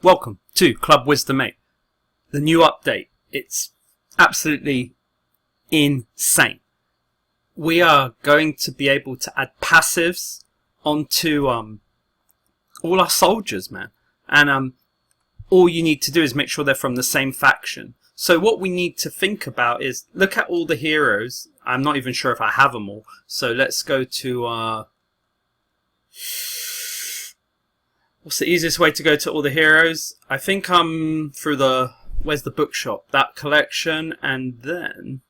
Welcome to Club Wisdom 8. The new update. It's absolutely insane. We are going to be able to add passives onto all our soldiers, man. And all you need to do is make sure they're from the same faction. So what we need to think about is look at all the heroes. I'm not even sure if I have them all. So let's go to what's the easiest way to go to all the heroes? I think I'm through the... Where's the bookshop? That collection, and then...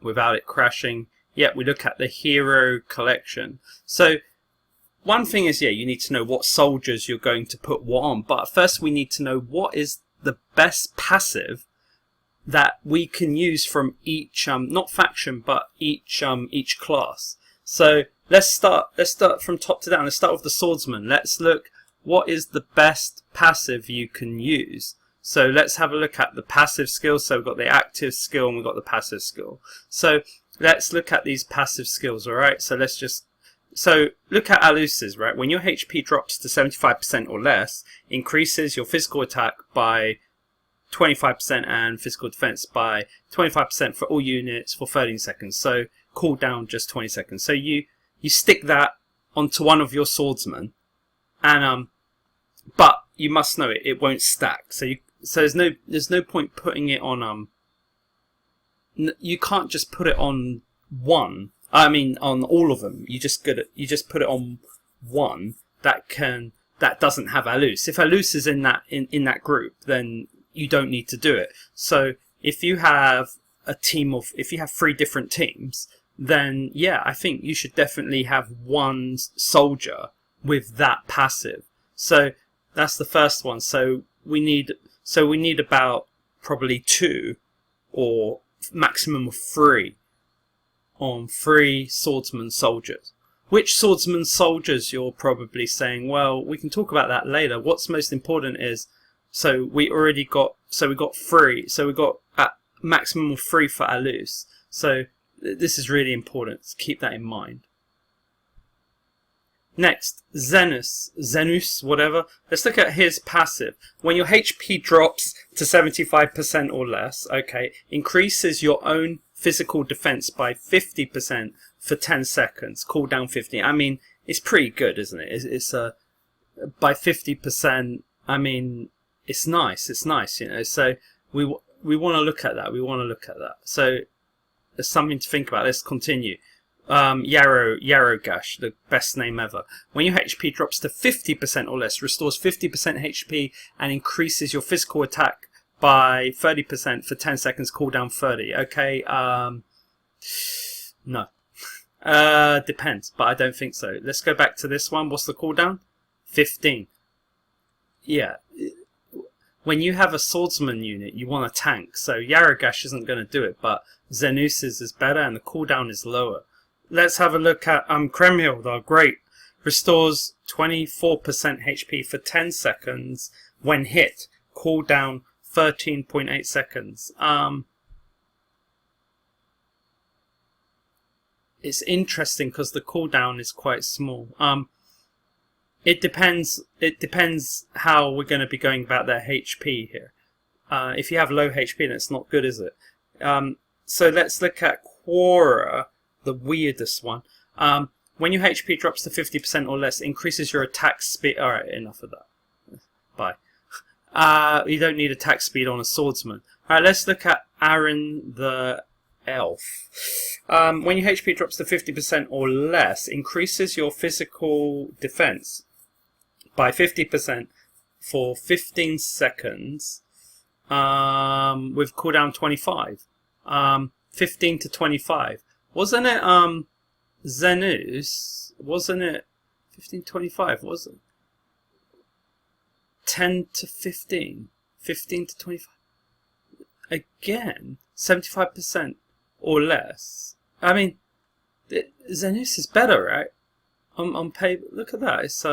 Without it crashing... Yeah, we look at the hero collection. So, one thing is, yeah, you need to know what soldiers you're going to put what on. But first we need to know what is the best passive that we can use from each, not faction, but each class. So... Let's start from top to down. Let's start with the swordsman. Let's look what is the best passive you can use. So let's have a look at the passive skills. So we've got the active skill and we've got the passive skill. So let's look at these passive skills, alright? So look at Aluce's, right? When your HP drops to 75% or less, increases your physical attack by 25% and physical defense by 25% for all units for 13 seconds. So cooldown just 20 seconds. So you stick that onto one of your swordsmen, and but you must know it won't stack. So there's no point putting it on you can't just put it on one. I mean on all of them. You just put it on one that doesn't have Alus. If Alus is in that group, then you don't need to do it. So if you have if you have 3 different teams, then yeah, I think you should definitely have one soldier with that passive. So that's the first one. So we need about probably 2 or maximum of 3 on 3 swordsman soldiers. Which swordsman soldiers, you're probably saying? Well, we can talk about that later. What's most important is, we got 3. So we got at maximum of 3 for Alus. So this is really important. So keep that in mind. Next, Zenus, whatever. Let's look at his passive. When your HP drops to 75% or less, okay, increases your own physical defense by 50% for 10 seconds. Cooldown 50. I mean, it's pretty good, isn't it? It's by 50%. I mean, it's nice. It's nice, you know. So we want to look at that. So there's something to think about. Let's continue. Yarogash, the best name ever. When your HP drops to 50% or less, restores 50% HP and increases your physical attack by 30% for 10 seconds, cooldown 30. Okay, no. Depends, but I don't think so. Let's go back to this one. What's the cooldown? 15. Yeah. When you have a swordsman unit, you want a tank. So Yarogash isn't going to do it, but Zenus's is better and the cooldown is lower. Let's have a look at Kremhild, great. Restores 24% HP for 10 seconds when hit. Cooldown 13.8 seconds. It's interesting because the cooldown is quite small. It depends how we're going to be going about their HP here. If you have low HP, then it's not good, is it? So let's look at Quora, the weirdest one. When your HP drops to 50% or less, increases your attack speed. Alright, enough of that. Bye. You don't need attack speed on a swordsman. Alright, let's look at Aaron the Elf. When your HP drops to 50% or less, increases your physical defense by 50% for 15 seconds with cooldown 25. 15 to 25. Wasn't it Zenus? Wasn't it 15 to 25? Was it 10 to 15? 15 to 25. Again, 75% or less. I mean, Zenus is better, right? On paper, look at that. It's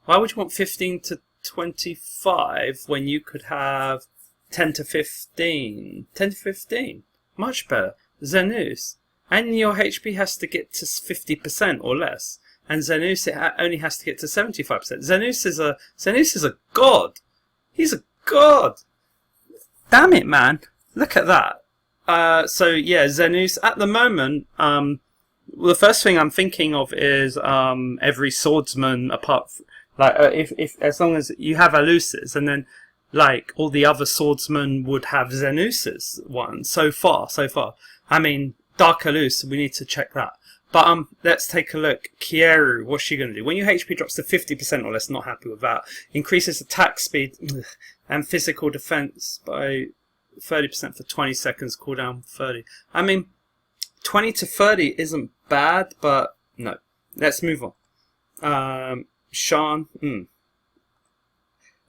why would you want 15 to 25 when you could have 10 to 15? 10 to 15, much better. Zenus, and your HP has to get to 50% or less. and Xenus only has to get to 75%. Xenus is a god. He's a god. Damn it, man! Look at that. So yeah, Xenus at the moment. Well, the first thing I'm thinking of is every swordsman apart, if as long as you have Aluces, and then like all the other swordsmen would have Xenuses. One so far. I mean, Dark Alus. We need to check that. But let's take a look. Kieru, what's she going to do? When your HP drops to 50% or less, not happy with that. Increases attack speed and physical defense by 30% for 20 seconds. Cooldown 30. I mean, 20 to 30 isn't bad, but no. Let's move on. Shan.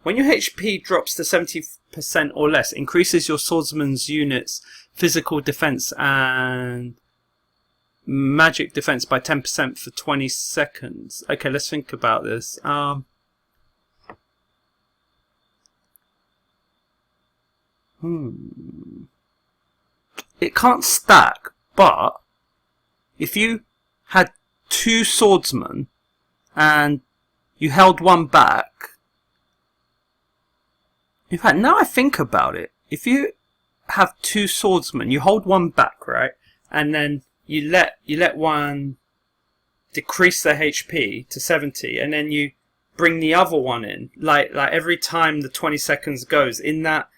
When your HP drops to 70% or less, increases your swordsman's unit's physical defense and magic defense by 10% for 20 seconds. Okay, let's think about this. It can't stack, but if you had 2 swordsmen and you held one back. In fact, now I think about it, if you have 2 swordsmen, you hold one back, right, and then you let one decrease their HP to 70, and then you bring the other one in. Like every time the 20 seconds goes, in that,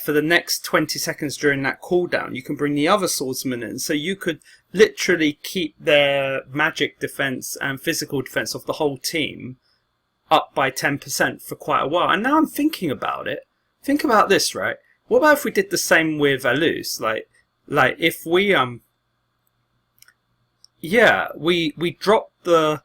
for the next 20 seconds during that cooldown, you can bring the other swordsman in. So you could literally keep their magic defense and physical defense of the whole team up by 10% for quite a while. And now I'm thinking about it. Think about this, right? What about if we did the same with Alus? Like if we we drop the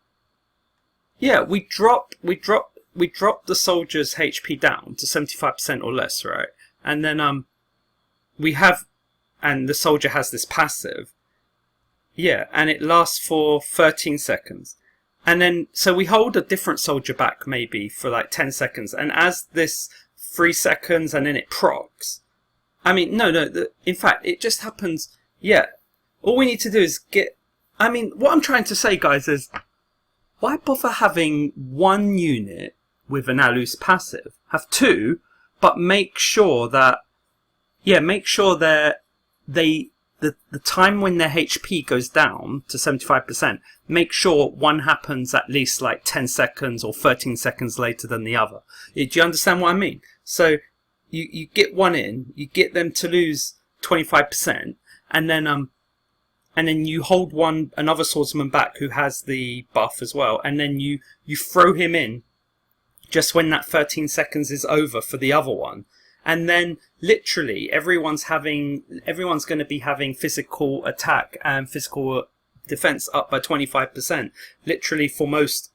the soldier's HP down to 75% or less, right? And then and the soldier has this passive, and it lasts for 13 seconds, and then so we hold a different soldier back maybe for like 10 seconds, and as this 3 seconds, and then it procs. I mean, in fact, it just happens. All we need to do is get. I mean, what I'm trying to say, guys, is why bother having 1 unit with an Alus passive? Have 2, but make sure that, the time when their HP goes down to 75%, make sure one happens at least like 10 seconds or 13 seconds later than the other. Do you understand what I mean? So you get one in, you get them to lose 25%, and then you hold another swordsman back who has the buff as well, and then you throw him in just when that 13 seconds is over for the other one. And then literally everyone's going to be having physical attack and physical defense up by 25%. Literally for most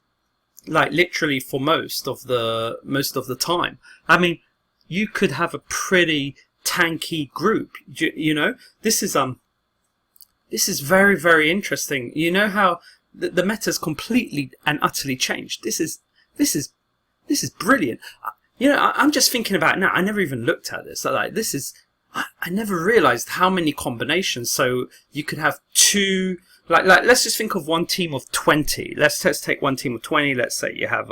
of the time. I mean, you could have a pretty tanky group. You know, this is very, very interesting. You know how the meta's completely and utterly changed. This is brilliant. You know, I'm just thinking about it now. I never even looked at this. I never realized how many combinations. So you could have 2, like let's just think of one team of 20. Let's take one team of 20. Let's say you have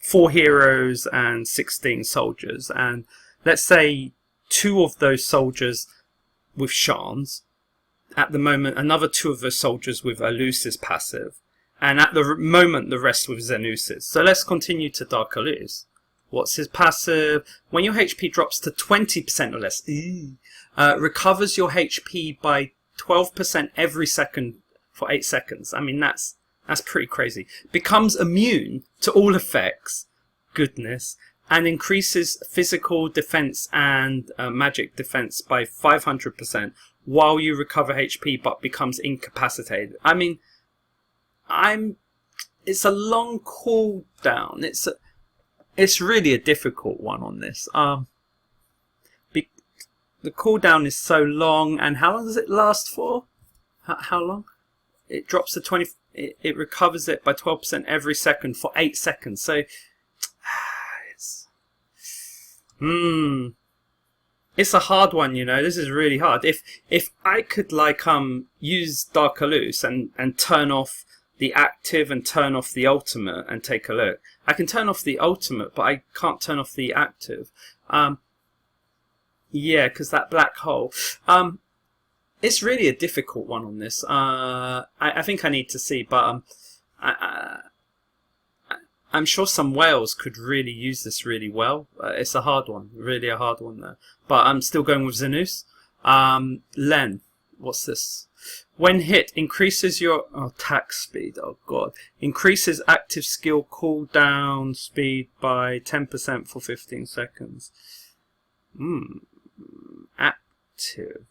4 heroes and 16 soldiers, and let's say 2 of those soldiers with Shans. At the moment, another 2 of those soldiers with Alus's passive, and at the moment the rest with Xenus's. So let's continue to Dark Alus. What's his passive? When your HP drops to 20% or less, recovers your HP by 12% every second for 8 seconds. I mean, that's pretty crazy. Becomes immune to all effects, goodness, and increases physical defense and magic defense by 500% while you recover HP, but becomes incapacitated. I mean, it's a long cooldown. It's really a difficult one on this. The cooldown is so long, and how long does it last for? How long? It drops to 20. It recovers it by 12% every second for 8 seconds. So it's a hard one, you know. This is really hard. If I could use Dark Alus and turn off the active and turn off the ultimate and take a look. I can turn off the ultimate, but I can't turn off the active. Yeah, because that black hole. It's really a difficult one on this. I think I need to see, but I'm sure some whales could really use this really well. It's a hard one, really a hard one there. But I'm still going with Xenus. Len, what's this? When hit, increases your attack speed. Oh god, increases active skill cooldown speed by 10% for 15 seconds. Active.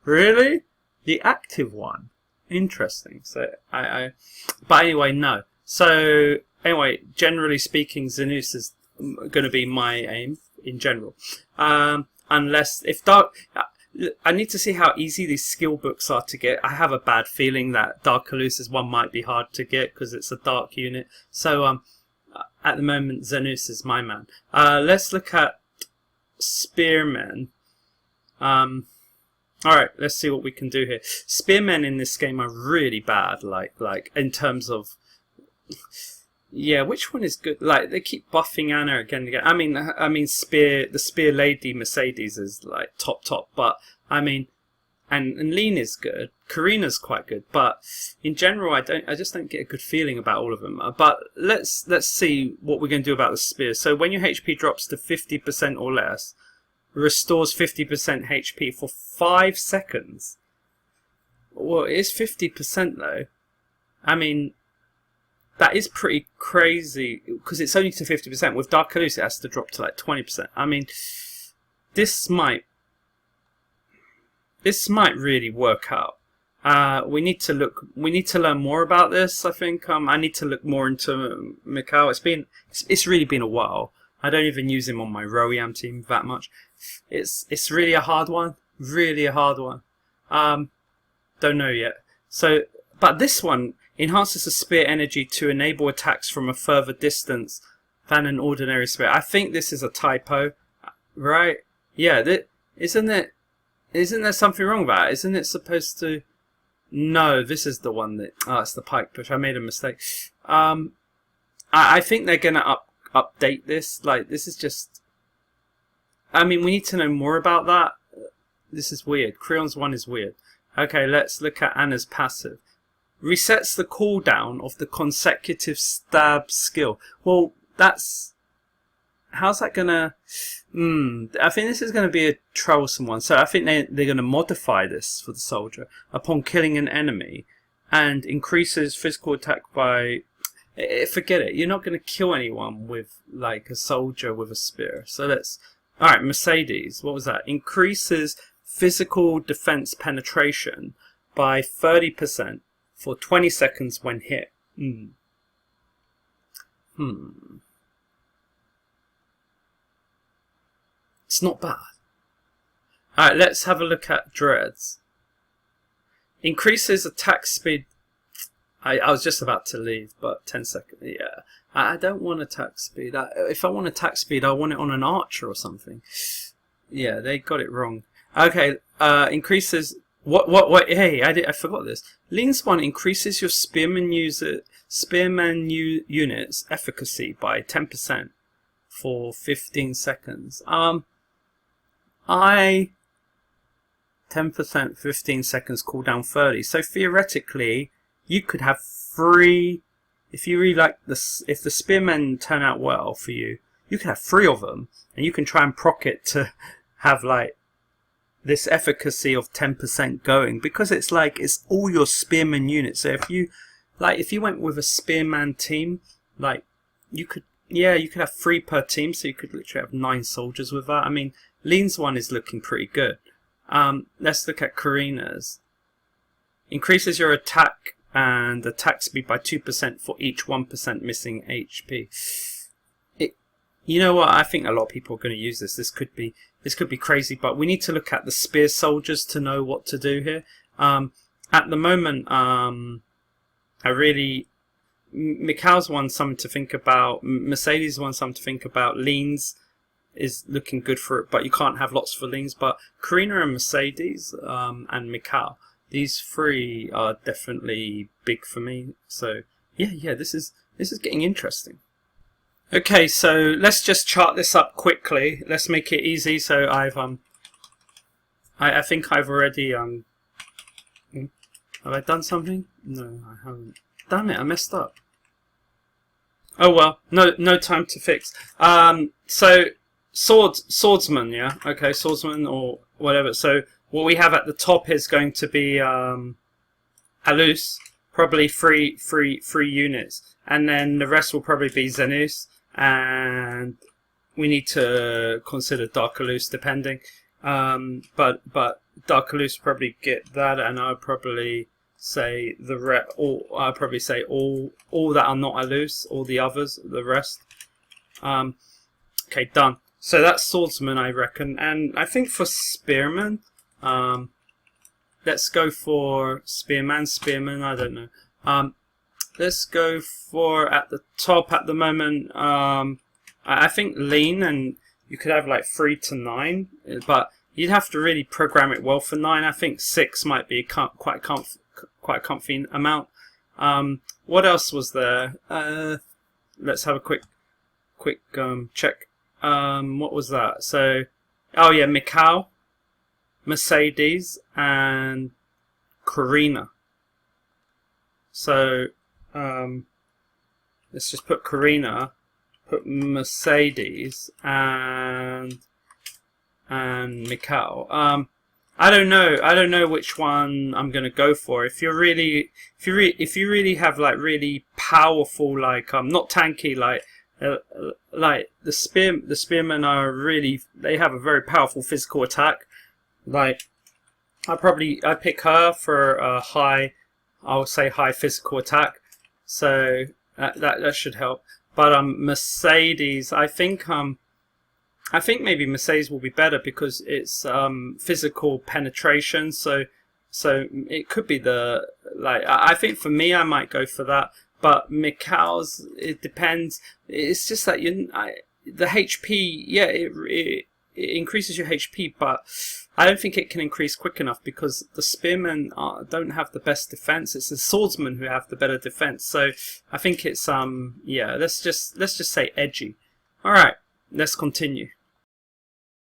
Really? The active one. Interesting. So but anyway, no. So anyway, generally speaking, Xenus is going to be my aim in general. Unless if dark, I need to see how easy these skill books are to get. I have a bad feeling that Dark Elusive one might be hard to get because it's a dark unit. So at the moment, Xenus is my man. Let's look at Spearmen. Alright, let's see what we can do here. Spearmen in this game are really bad, like in terms of... Yeah, which one is good? Like, they keep buffing Anna again and again. I mean, the Spear Lady Mercedes is, like, top, but, I mean, and Lean is good. Karina's quite good, but in general, I just don't get a good feeling about all of them. But let's see what we're going to do about the Spear. So when your HP drops to 50% or less, restores 50% HP for 5 seconds. Well, it is 50% though. I mean, that is pretty crazy because it's only to 50%. With Dark Elusive, it has to drop to like 20%. I mean, this might really work out. We need to learn more about this. I think I need to look more into Mikhail. It's really been a while. I don't even use him on my Royam team that much. It's really a hard one. Really a hard one. Don't know yet. So, but this one enhances the spear energy to enable attacks from a further distance than an ordinary spear. I think this is a typo, right? Yeah, isn't there something wrong with that? Isn't it supposed to... No, this is the one that... Oh, it's the pike push. I made a mistake. I think they're going to update this. Like, this is just... I mean, we need to know more about that. This is weird. Creon's one is weird. Okay, let's look at Anna's passive. Resets the cooldown of the consecutive stab skill. Well, that's... How's that gonna... I think this is going to be a troublesome one. So I think they're going to modify this for the soldier. Upon killing an enemy, and increases physical attack by... Forget it. You're not going to kill anyone with, like, a soldier with a spear. So let's... Alright, Mercedes. What was that? Increases physical defense penetration by 30% for 20 seconds when hit. It's not bad. Alright, let's have a look at Dreads. Increases attack speed. I was just about to leave, but 10 seconds. Yeah. I don't want attack speed. If I want attack speed, I want it on an archer or something. Yeah, they got it wrong. Okay, increases... What? Hey, I forgot this. Leans 1 increases your spearman unit's efficacy by 10% for 15 seconds. 10% 15 seconds cooldown 30. So theoretically, you could have 3. If you really like this, if the spearmen turn out well for you, you can have 3 of them, and you can try and proc it to have like this efficacy of 10% going, because it's like it's all your spearman units. So if you went with a spearman team, like you could have 3 per team, so you could literally have 9 soldiers with that. I mean, Lean's one is looking pretty good. Let's look at Karina's. Increases your attack and attack speed by 2% for each 1% missing HP. You know what? I think a lot of people are going to use this. This could be crazy, but we need to look at the spear soldiers to know what to do here. At the moment, Mikhail's one something to think about. Mercedes one something to think about. Leans is looking good for it, but you can't have lots for Leans. But Karina and Mercedes and Mikhail, these 3 are definitely big for me. So Yeah. This is getting interesting. Okay, so let's just chart this up quickly. Let's make it easy. So I think I've already have I done something? No, I haven't. Damn it, I messed up. Oh well, no time to fix. So swordsman, yeah, okay, swordsman or whatever. So what we have at the top is going to be Alus, probably three units, and then the rest will probably be Zenus, and we need to consider Dark Alus depending. But Dark Alus probably get that, and I'll probably say I'll probably say all that are not Alus, all the others, the rest. Okay, done. So that's swordsman, I reckon, and I think for spearman, let's go for spearman. I don't know. Let's go for at the top at the moment. I think lean, and you could have like 3 to 9, but you'd have to really program it well for 9. I think 6 might be quite comfy amount. What else was there? Let's have a quick check. What was that? So, oh yeah, Mikhail, Mercedes, and Karina. So, let's just put Karina, put Mercedes, and Mikhail. I don't know which one I'm gonna go for. If you really have like really powerful, like not tanky, like the spearmen are really, they have a very powerful physical attack. Like I pick her for a high, I'll say high physical attack. So that should help. But Mercedes, I think maybe Mercedes will be better because it's physical penetration. So it could be the, like, I think for me I might go for that. But Mikhail's, it depends. It's just that the HP, yeah, it increases your HP, but I don't think it can increase quick enough because the spearmen don't have the best defense. It's the swordsmen who have the better defense. So I think it's yeah. Let's just say edgy. All right, let's continue.